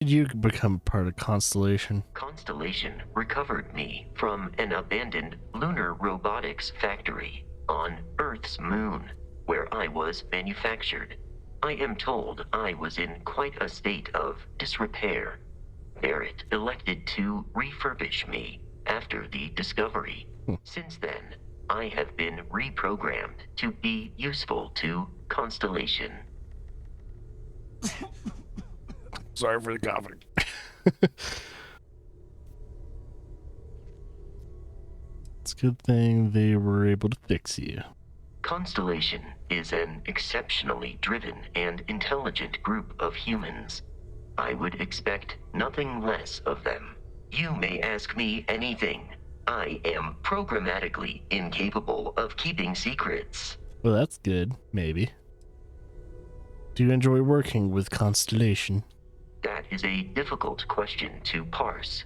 did you become part of Constellation? Constellation recovered me from an abandoned lunar robotics factory on Earth's moon, where I was manufactured. I am told I was in quite a state of disrepair. Barrett elected to refurbish me after the discovery. Since then, I have been reprogrammed to be useful to Constellation. Sorry for the coughing. It's a good thing they were able to fix you. Constellation is an exceptionally driven and intelligent group of humans. I would expect nothing less of them. You may ask me anything. I am programmatically incapable of keeping secrets. Well, that's good, maybe. Do you enjoy working with Constellation? That is a difficult question to parse.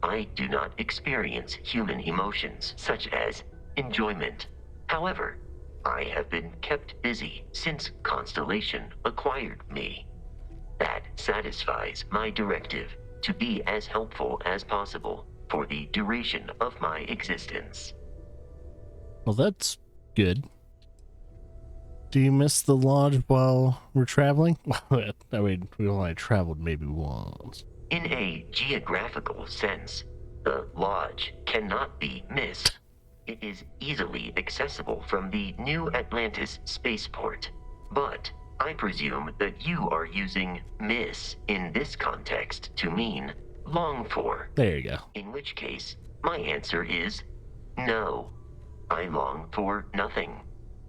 I do not experience human emotions such as enjoyment. However, I have been kept busy since Constellation acquired me. That satisfies my directive to be as helpful as possible for the duration of my existence. Well, that's good. Do you miss the lodge while we're traveling? I mean, we only traveled maybe once. In a geographical sense, the lodge cannot be missed. It is easily accessible from the New Atlantis spaceport, but I presume that you are using miss in this context to mean long for. There you go. In which case, my answer is no. I long for nothing.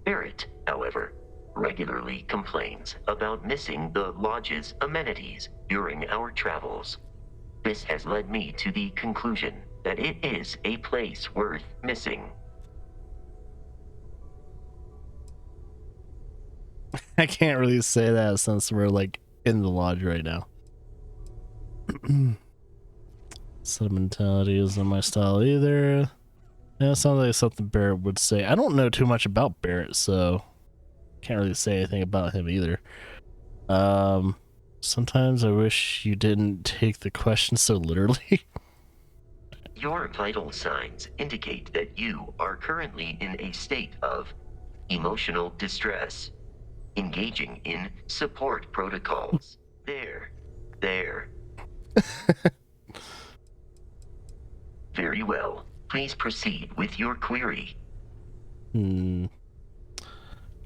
Barrett, however, regularly complains about missing the lodge's amenities during our travels. This has led me to the conclusion that it is a place worth missing. I can't really say that since we're like in the lodge right now. Sentimentality isn't my style either. Yeah, sounds like something Barrett would say. I don't know too much about Barrett, so can't really say anything about him either. Sometimes I wish you didn't take the question so literally. Your vital signs indicate that you are currently in a state of emotional distress, engaging in support protocols. There. Very well. Please proceed with your query. Can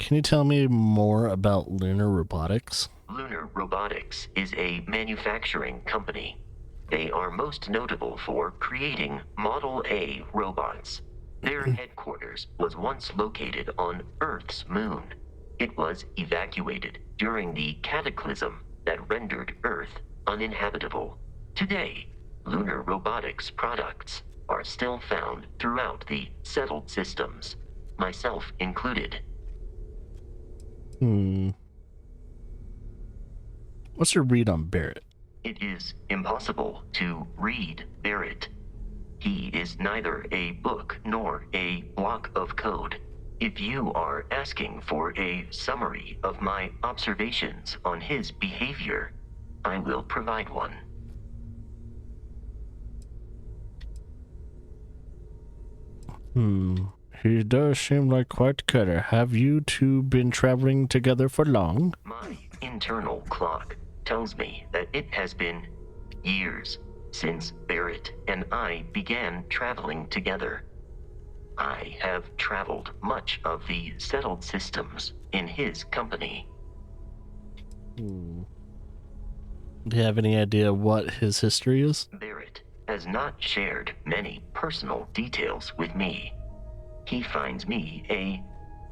you tell me more about Lunar Robotics? Lunar Robotics is a manufacturing company. They are most notable for creating Model A robots. Their headquarters was once located on Earth's moon. It was evacuated during the cataclysm that rendered Earth uninhabitable. Today, Lunar Robotics products are still found throughout the settled systems, myself included. What's your read on Barrett? It is impossible to read Barrett. He is neither a book nor a block of code. If you are asking for a summary of my observations on his behavior, I will provide one. He does seem like quite a cutter. Have you two been traveling together for long? My internal clock tells me that it has been years since Barrett and I began traveling together. I have traveled much of the settled systems in his company. Do you have any idea what his history is? Barrett has not shared many personal details with me. He finds me a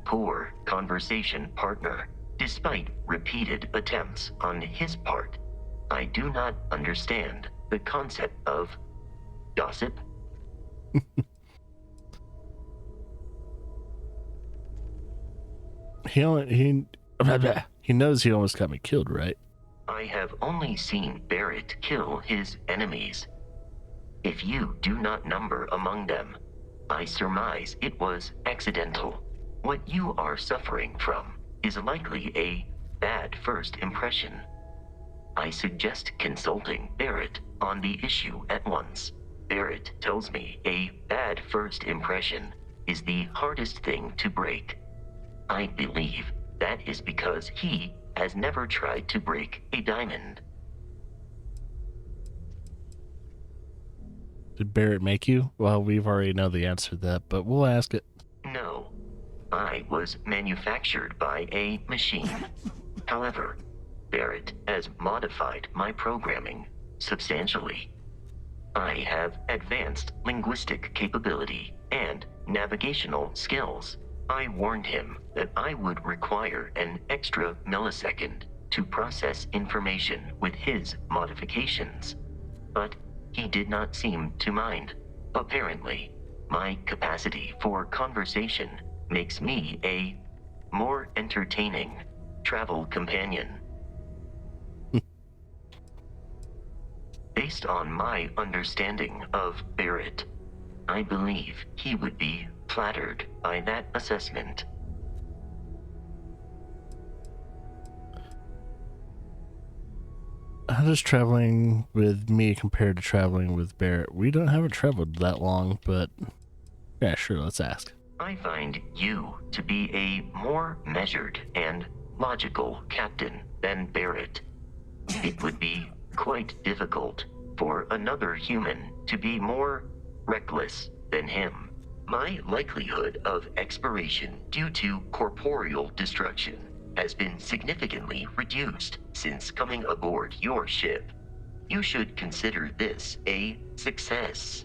poor conversation partner, despite repeated attempts on his part. I do not understand the concept of gossip. He knows he almost got me killed, right? I have only seen Barrett kill his enemies. If you do not number among them, I surmise it was accidental. What you are suffering from is likely a bad first impression. I suggest consulting Barrett on the issue at once. Barrett tells me a bad first impression is the hardest thing to break. I believe that is because he has never tried to break a diamond. Did Barrett make you? Well, we've already know the answer to that, but we'll ask it. No, I was manufactured by a machine. However, Barrett has modified my programming substantially. I have advanced linguistic capability and navigational skills. I warned him that I would require an extra millisecond to process information with his modifications, but he did not seem to mind. Apparently, my capacity for conversation makes me a more entertaining travel companion. Based on my understanding of Barrett, I believe he would be flattered by that assessment. How does traveling with me compare to traveling with Barrett? We haven't traveled that long, but yeah, sure, let's ask. I find you to be a more measured and logical captain than Barrett. It would be quite difficult for another human to be more reckless than him. My likelihood of expiration due to corporeal destruction has been significantly reduced since coming aboard your ship. You should consider this a success.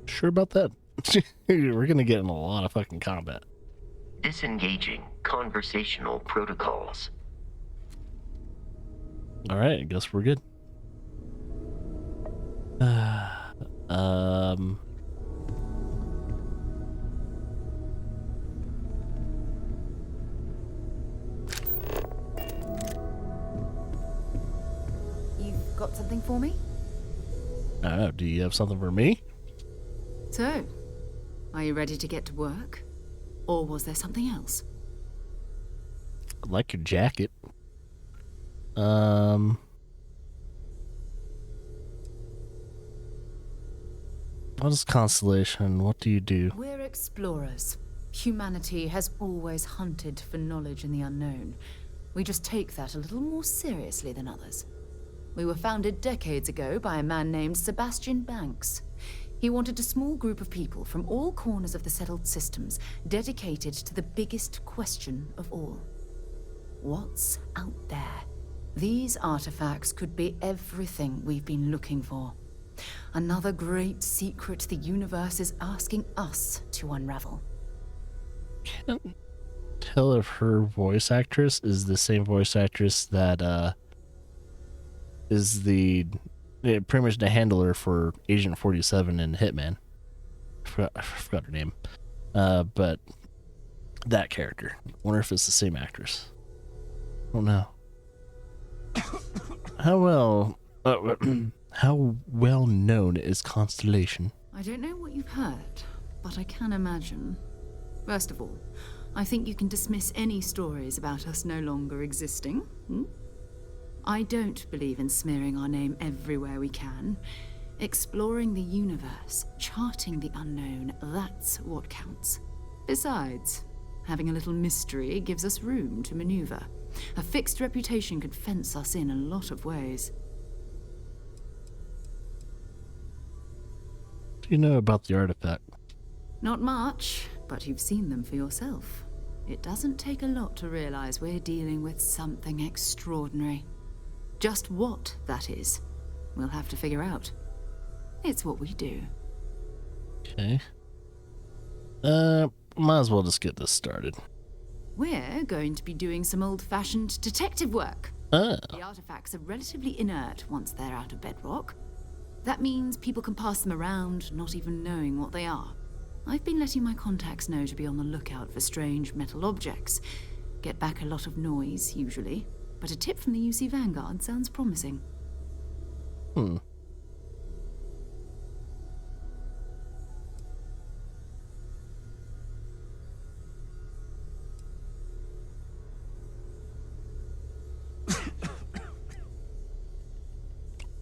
Sure about that? We're gonna get in a lot of fucking combat. Disengaging conversational protocols. Alright, I guess we're good. You've got something for me? I don't know, do you have something for me? So, are you ready to get to work? Or was there something else? I like your jacket. What is Constellation? What do you do? We're explorers. Humanity has always hunted for knowledge in the unknown. We just take that a little more seriously than others. We were founded decades ago by a man named Sebastian Banks. He wanted a small group of people from all corners of the settled systems dedicated to the biggest question of all. What's out there? These artifacts could be everything we've been looking for. Another great secret the universe is asking us to unravel. Can't tell if her voice actress is the same voice actress that is pretty much the handler for Agent 47 and Hitman. I forgot her name. But that character. Wonder if it's the same actress. I don't know. How well known is Constellation? I don't know what you've heard, but I can imagine. First of all, I think you can dismiss any stories about us no longer existing. I don't believe in smearing our name everywhere we can. Exploring the universe, charting the unknown, that's what counts. Besides, having a little mystery gives us room to maneuver. A fixed reputation could fence us in a lot of ways. Do you know about the artifact? Not much, but you've seen them for yourself. It doesn't take a lot to realize we're dealing with something extraordinary. Just what that is, we'll have to figure out. It's what we do. Okay. Might as well just get this started. We're going to be doing some old-fashioned detective work. Oh. The artifacts are relatively inert once they're out of bedrock. That means people can pass them around, not even knowing what they are. I've been letting my contacts know to be on the lookout for strange metal objects. Get back a lot of noise, usually. But a tip from the UC Vanguard sounds promising.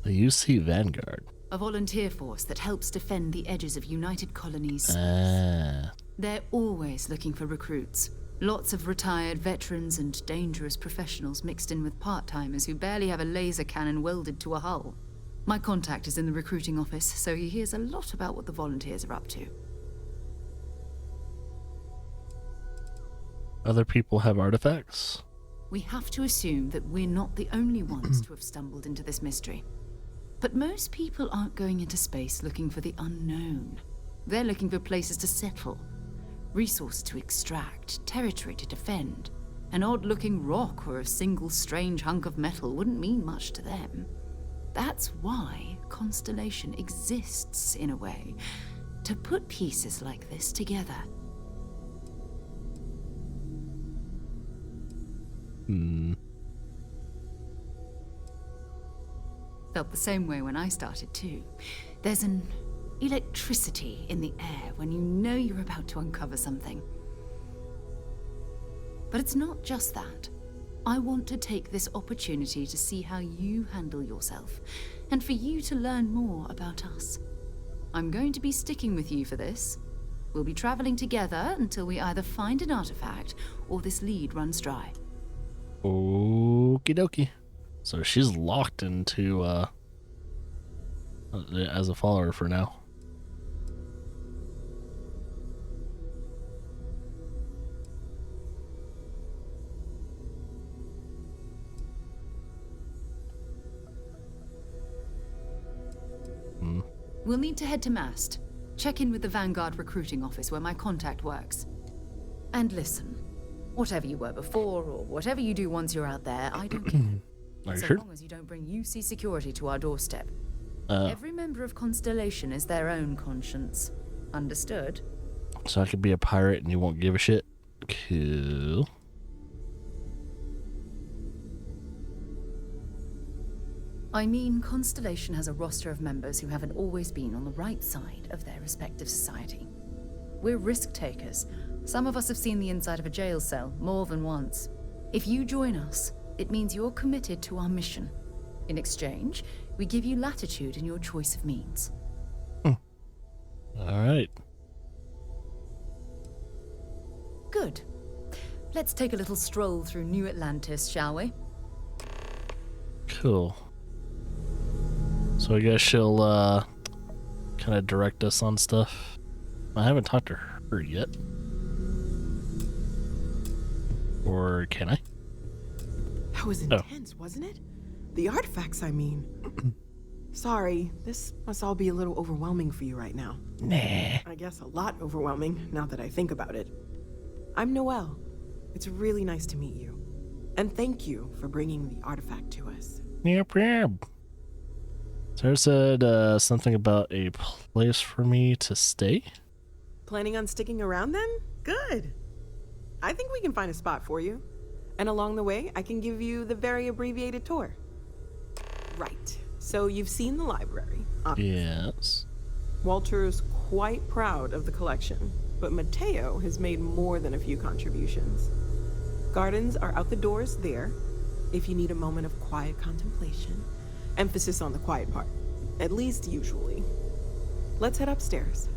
The UC Vanguard. A volunteer force that helps defend the edges of United Colonies. Ah. They're always looking for recruits. Lots of retired veterans and dangerous professionals mixed in with part-timers who barely have a laser cannon welded to a hull. My contact is in the recruiting office, so he hears a lot about what the volunteers are up to. Other people have artifacts? We have to assume that we're not the only ones to have stumbled into this mystery. But most people aren't going into space looking for the unknown. They're looking for places to settle, resources to extract, territory to defend. An odd-looking rock or a single strange hunk of metal wouldn't mean much to them. That's why Constellation exists, in a way, to put pieces like this together. Felt the same way when I started too. There's an electricity in the air when you know you're about to uncover something. But it's not just that. I want to take this opportunity to see how you handle yourself, and for you to learn more about us. I'm going to be sticking with you for this. We'll be traveling together until we either find an artifact or this lead runs dry. Okie dokie. So she's locked into as a follower for now. We'll need to head to Mast. Check in with the Vanguard recruiting office where my contact works. And listen, whatever you were before or whatever you do once you're out there, I don't care. Are you So sure? long as you don't bring UC security to our doorstep. Every member of Constellation is their own conscience. Understood? So I could be a pirate and you won't give a shit? Cool. I mean, Constellation has a roster of members who haven't always been on the right side of their respective society. We're risk takers. Some of us have seen the inside of a jail cell more than once. If you join us, it means you're committed to our mission. In exchange, we give you latitude in your choice of means. All right. Good. Let's take a little stroll through New Atlantis, shall we? Cool. So I guess she'll kind of direct us on stuff. I haven't talked to her yet. Or can I? That was intense, wasn't it? The artifacts, I mean. Sorry, this must all be a little overwhelming for you right now. Nah. I guess a lot overwhelming, now that I think about it. I'm Noelle. It's really nice to meet you. And thank you for bringing the artifact to us. No problem. Sarah said something about a place for me to stay. Planning on sticking around then? Good. I think we can find a spot for you. And along the way, I can give you the very abbreviated tour. Right. So you've seen the library, obviously. Yes. Walter's quite proud of the collection, but Mateo has made more than a few contributions. Gardens are out the doors there, if you need a moment of quiet contemplation. Emphasis on the quiet part, at least usually. Let's head upstairs.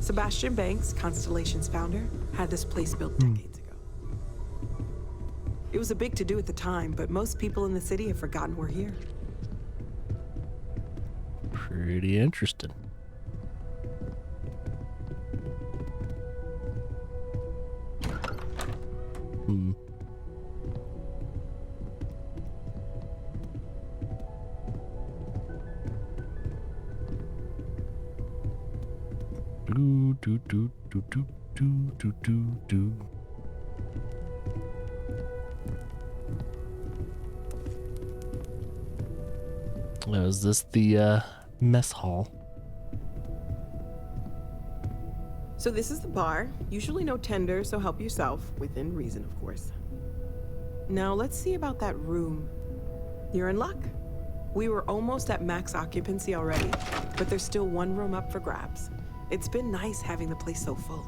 Sebastian Banks, Constellation's founder, had this place built decades ago. It was a big to-do at the time, but most people in the city have forgotten we're here. Pretty interesting. Do. Now, is this the mess hall? So this is the bar. Usually no tender, so help yourself, within reason, of course. Now let's see about that room. You're in luck. We were almost at max occupancy already, but there's still one room up for grabs. It's been nice having the place so full.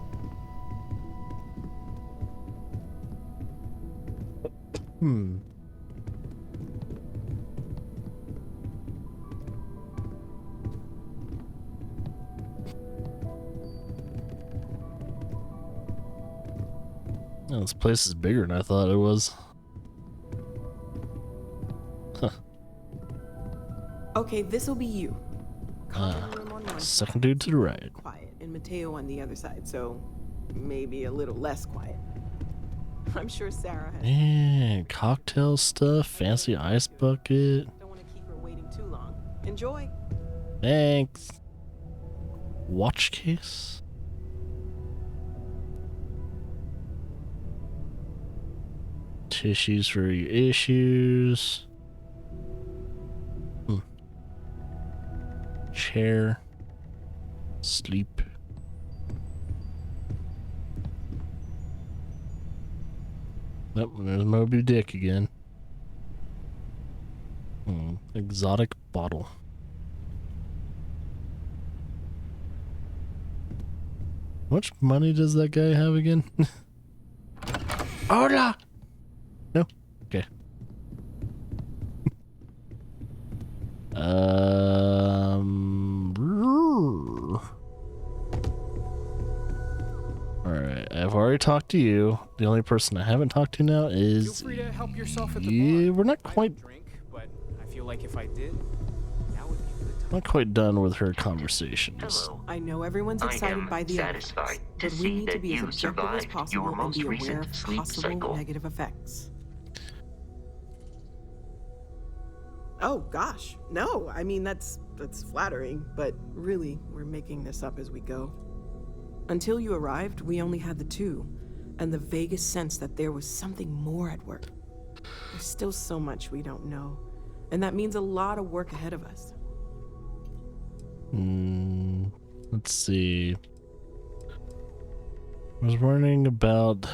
Oh, this place is bigger than I thought it was. Huh. Okay, this'll be you. Common room on one Second side, dude to the right. quiet, and Mateo on the other side, so maybe a little less quiet. I'm sure Sarah has. Man, cocktail stuff, fancy ice bucket. Don't want to keep her waiting too long. Enjoy. Thanks. Watch case. Tissues for your issues. Chair. Sleep. Nope, there's Moby Dick again. Exotic bottle. How much money does that guy have again? Hola! No? Okay. Alright, I've already talked to you. The only person I haven't talked to now is... Feel free to help yourself at the yeah, bar. we're not I quite... don't drink, but I feel like if I did, that would be a good time. Not quite done with her conversations. Hello. I know everyone's I excited am by the satisfied evidence, to but we see need to that be as you objective as survived possible your and most be aware recent of sleep possible cycle. negative effects. Oh gosh, no. I mean that's flattering, but really, we're making this up as we go. Until you arrived, we only had the two, and the vaguest sense that there was something more at work. There's still so much we don't know, and that means a lot of work ahead of us. Let's see. I was wondering about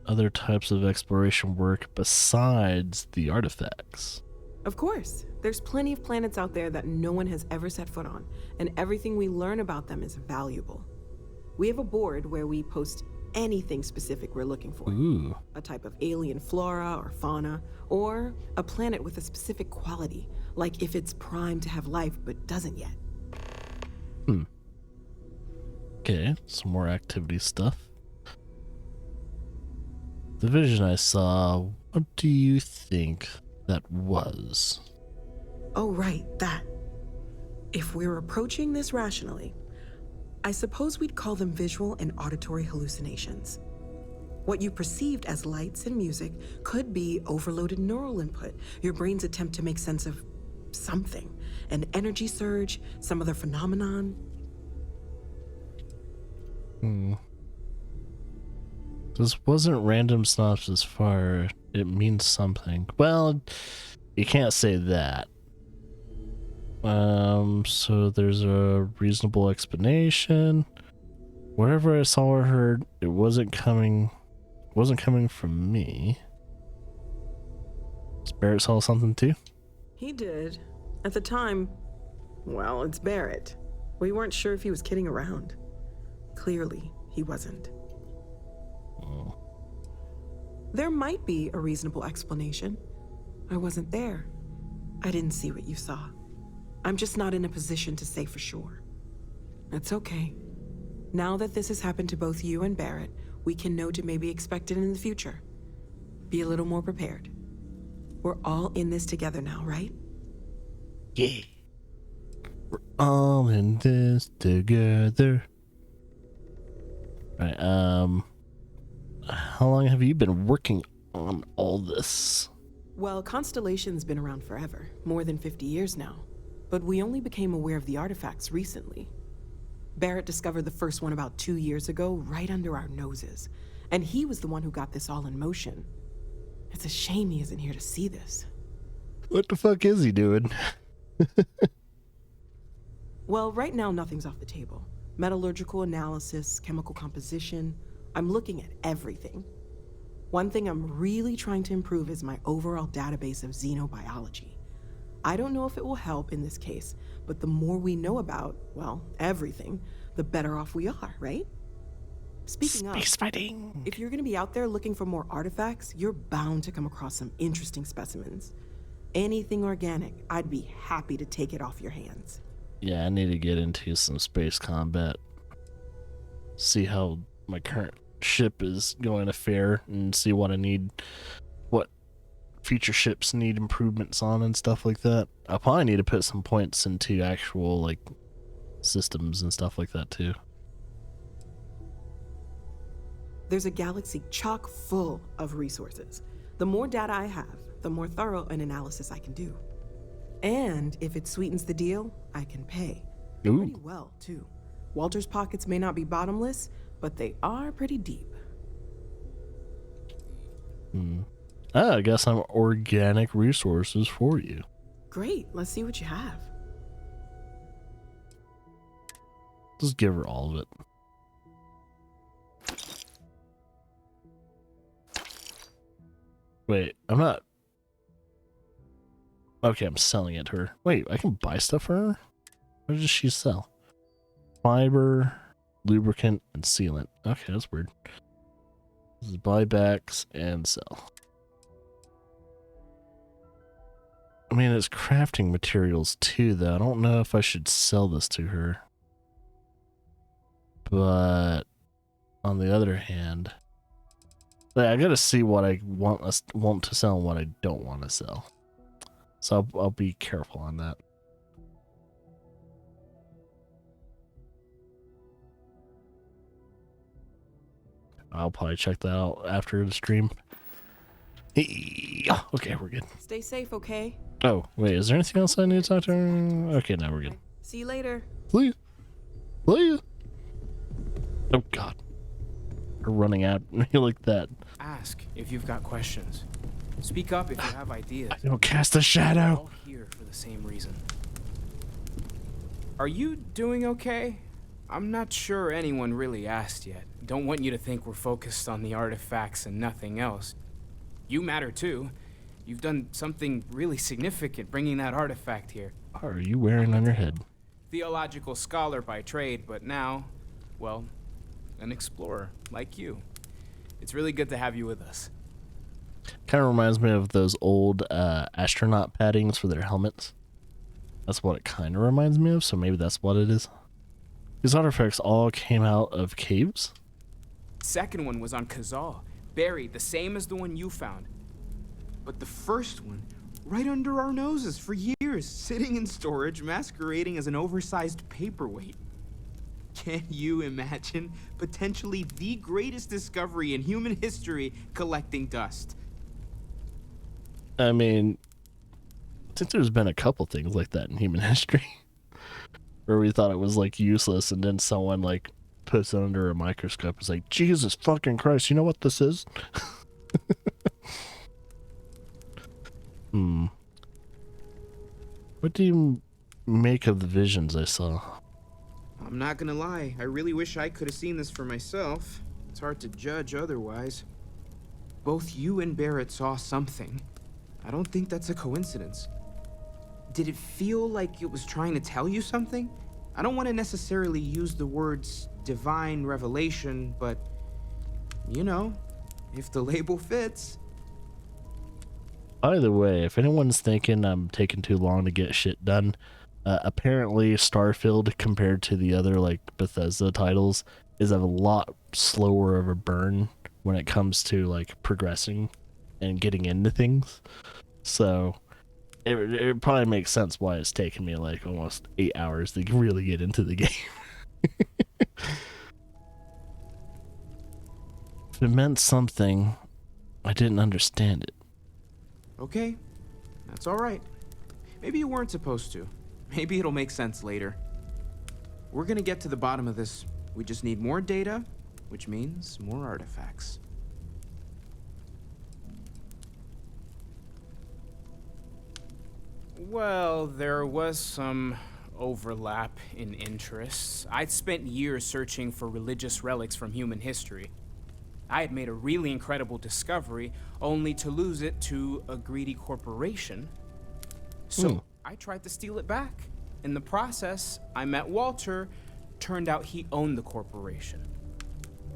other types of exploration work besides the artifacts. Of course, there's plenty of planets out there that no one has ever set foot on, and everything we learn about them is valuable. We have a board where we post anything specific we're looking for. Ooh. A type of alien flora or fauna, or a planet with a specific quality, like if it's primed to have life but doesn't yet. Okay, some more activity stuff. The vision I saw, what do you think that was? Oh, right, that. If we're approaching this rationally, I suppose we'd call them visual and auditory hallucinations. What you perceived as lights and music could be overloaded neural input, your brain's attempt to make sense of something, an energy surge, some other phenomenon. This wasn't random synopsis far. It means something. Well, you can't say that. So there's a reasonable explanation. Whatever I saw or heard, it wasn't coming from me. Does Barrett saw something too? He did. At the time, well, it's Barrett. We weren't sure if he was kidding around. Clearly, he wasn't. Oh. There might be a reasonable explanation. I wasn't there. I didn't see what you saw. I'm just not in a position to say for sure. That's okay. Now that this has happened to both you and Barrett, we can know to maybe expect it in the future. Be a little more prepared. We're all in this together now, right? Yeah. We're all in this together. Right, how long have you been working on all this? Well, Constellation's been around forever, more than 50 years now. But we only became aware of the artifacts recently. Barrett discovered the first one about 2 years ago, right under our noses. And he was the one who got this all in motion. It's a shame he isn't here to see this. What the fuck is he doing? Well, right now nothing's off the table. Metallurgical analysis, chemical composition. I'm looking at everything. One thing I'm really trying to improve is my overall database of xenobiology. I don't know if it will help in this case, but the more we know about, well, everything, the better off we are, right? Speaking of, Space fighting. if you're gonna be out there looking for more artifacts, you're bound to come across some interesting specimens. Anything organic, I'd be happy to take it off your hands. Yeah, I need to get into some space combat. See how my current ship is going to fare and see what what future ships need improvements on and stuff like that. I probably need to put some points into actual like systems and stuff like that too. There's a galaxy chock full of resources. The more data I have, the more thorough an analysis I can do. And if it sweetens the deal, I can pay. Ooh. Pretty well, too. Walter's pockets may not be bottomless, but they are pretty deep. I guess I'm organic resources for you. Great, let's see what you have. Just give her all of it. Wait, I'm not... Okay, I'm selling it to her. Wait, I can buy stuff for her? What does she sell? Fiber, lubricant, and sealant. Okay, that's weird. This is buybacks and sell. I mean, it's crafting materials too, though. I don't know if I should sell this to her. But on the other hand, I gotta see what I want to sell and what I don't want to sell. So I'll be careful on that. I'll probably check that out after the stream. Okay, we're good. Stay safe, okay? Oh, wait, is there anything else I need to talk to her? Okay, now we're good. See you later. Please. Please. Oh, God. We're running at me like that. Ask if you've got questions. Speak up if you have ideas. I don't cast a We're shadow. all here for the same reason. Are you doing okay? I'm not sure anyone really asked yet. Don't want you to think we're focused on the artifacts and nothing else. You matter too. You've done something really significant bringing that artifact here. What are you wearing on your head? Theological scholar by trade, but now, well, an explorer like you. It's really good to have you with us. Kind of reminds me of those old astronaut paddings for their helmets. That's what it kind of reminds me of, so maybe that's what it is. These artifacts all came out of caves? Second one was on Kazal, buried the same as the one you found. But the first one, right under our noses for years, sitting in storage, masquerading as an oversized paperweight. Can you imagine potentially the greatest discovery in human history collecting dust? I mean, I think there's been a couple things like that in human history. Where we thought it was like useless and then someone like puts it under a microscope. It's like, Jesus fucking Christ, you know what this is? What do you make of the visions I saw? I'm not gonna lie, I really wish I could have seen this for myself. It's hard to judge otherwise. Both you and Barrett saw something. I don't think that's a coincidence. Did it feel like it was trying to tell you something? I don't want to necessarily use the words divine revelation, but, you know, if the label fits. Either way, if anyone's thinking I'm taking too long to get shit done, apparently Starfield, compared to the other like Bethesda titles, is a lot slower of a burn when it comes to like progressing and getting into things. So it probably makes sense why it's taken me like almost 8 hours to really get into the game. If it meant something, I didn't understand it. Okay, that's all right. Maybe you weren't supposed to. Maybe it'll make sense later. We're gonna get to the bottom of this. We just need more data, which means more artifacts. Well, there was some overlap in interests. I'd spent years searching for religious relics from human history. I had made a really incredible discovery, only to lose it to a greedy corporation. So I tried to steal it back. In the process, I met Walter. Turned out he owned the corporation.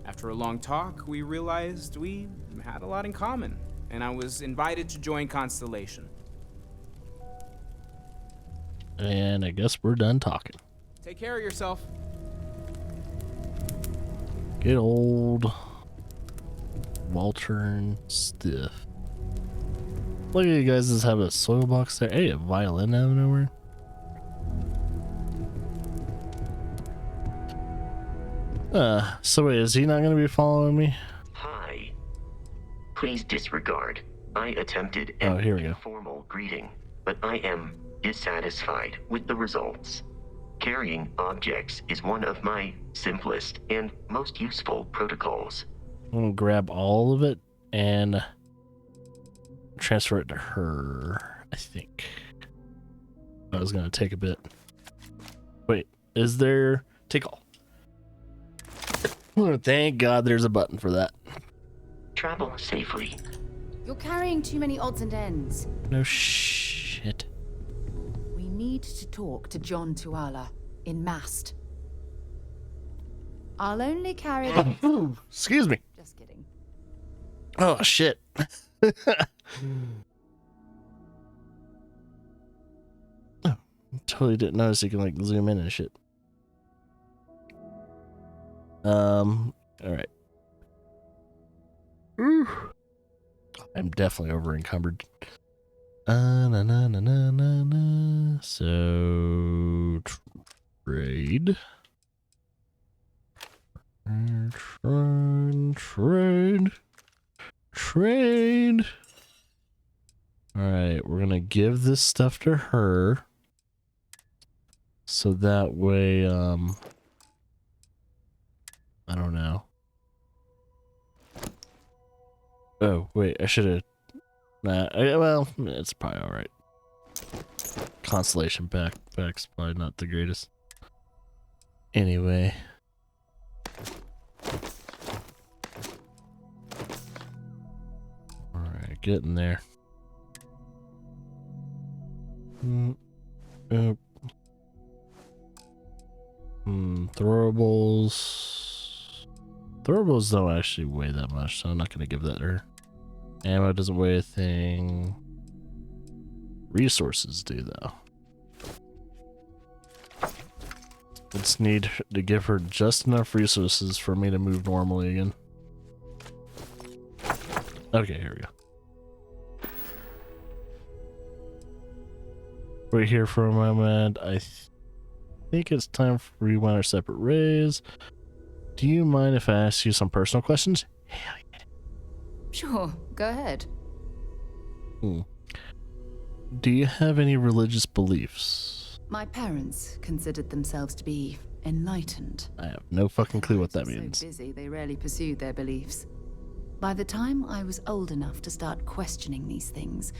After a long talk, we realized we had a lot in common, and I was invited to join Constellation. And I guess we're done talking. Take care of yourself. Get old Walter and Stiff. Look at you guys just have a soil box there. Hey, a violin out of nowhere. So wait, is he not gonna be following me? Hi. Please disregard. I attempted Oh, an here we go. informal greeting, but I am dissatisfied with the results. Carrying objects is one of my simplest and most useful protocols. I'm gonna grab all of it and transfer it to her, I think. I was gonna take a bit. Wait, is there... Take all. Oh, thank God there's a button for that. Travel safely. You're carrying too many odds and ends. No shit. We need to talk to John Tuala in Mast. I'll only carry the... Excuse me. Just kidding. Oh, shit. Oh, totally didn't notice you can, like, zoom in and shit. Alright. I'm definitely over encumbered. Na na na na na na. So trade. Trade. Alright, we're gonna give this stuff to her. So that way, I don't know. Oh, wait, I should have... Nah, well, it's probably alright. Constellation backpack's probably not the greatest. Anyway. Alright, getting there. Throwables. Throwables don't actually weigh that much, so I'm not going to give that to her. Ammo doesn't weigh a thing. Resources do, though. Just need to give her just enough resources for me to move normally again. Okay, here we go. Wait here for a moment. I think it's time for rewind our separate rays. Do you mind if I ask you some personal questions? Hell yeah. Sure, go ahead. Do you have any religious beliefs? My parents considered themselves to be enlightened. I have no fucking clue what that Lives were means. So busy, they rarely pursued their beliefs. By the time I was old enough to start questioning these things,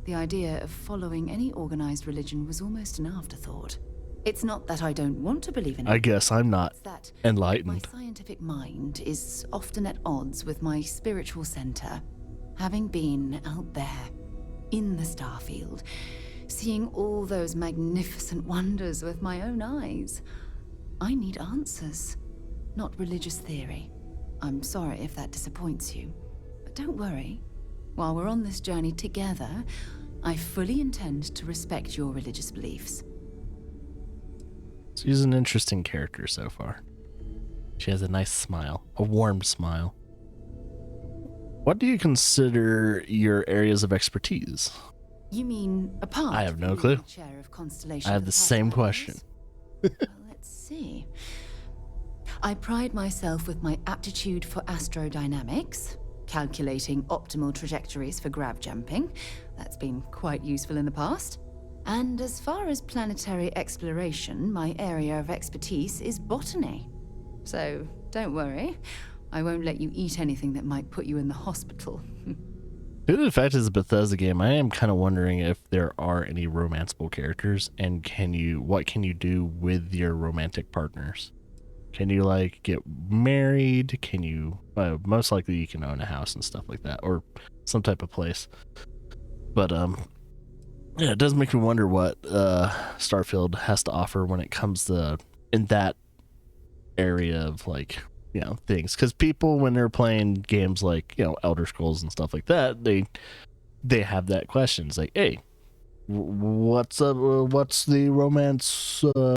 the idea of following any organized religion was almost an afterthought. It's not that I don't want to believe in it. I guess I'm not It's that enlightened. my scientific mind is often at odds with my spiritual center. Having been out there, in the Starfield, seeing all those magnificent wonders with my own eyes, I need answers, not religious theory. I'm sorry if that disappoints you, but don't worry. While we're on this journey together, I fully intend to respect your religious beliefs. She's an interesting character so far. She has a nice smile, a warm smile. What do you consider your areas of expertise? You mean apart? I have no from clue. the chair of Constellation I have for the past same 5 question. years? Well, let's see. I pride myself with my aptitude for astrodynamics, calculating optimal trajectories for grav jumping. That's been quite useful in the past. And as far as planetary exploration, my area of expertise is botany. So don't worry, I won't let you eat anything that might put you in the hospital. Due to the fact it's a Bethesda game, I am kind of wondering if there are any romanceable characters, and what can you do with your romantic partners? Can you, like, get married? Can you, most likely you can own a house and stuff like that, or some type of place. But, yeah, it does make me wonder what Starfield has to offer when it comes to, in that area of, like, you know, things. Because people, when they're playing games like, you know, Elder Scrolls and stuff like that, they have that question. It's like, hey, what's the romance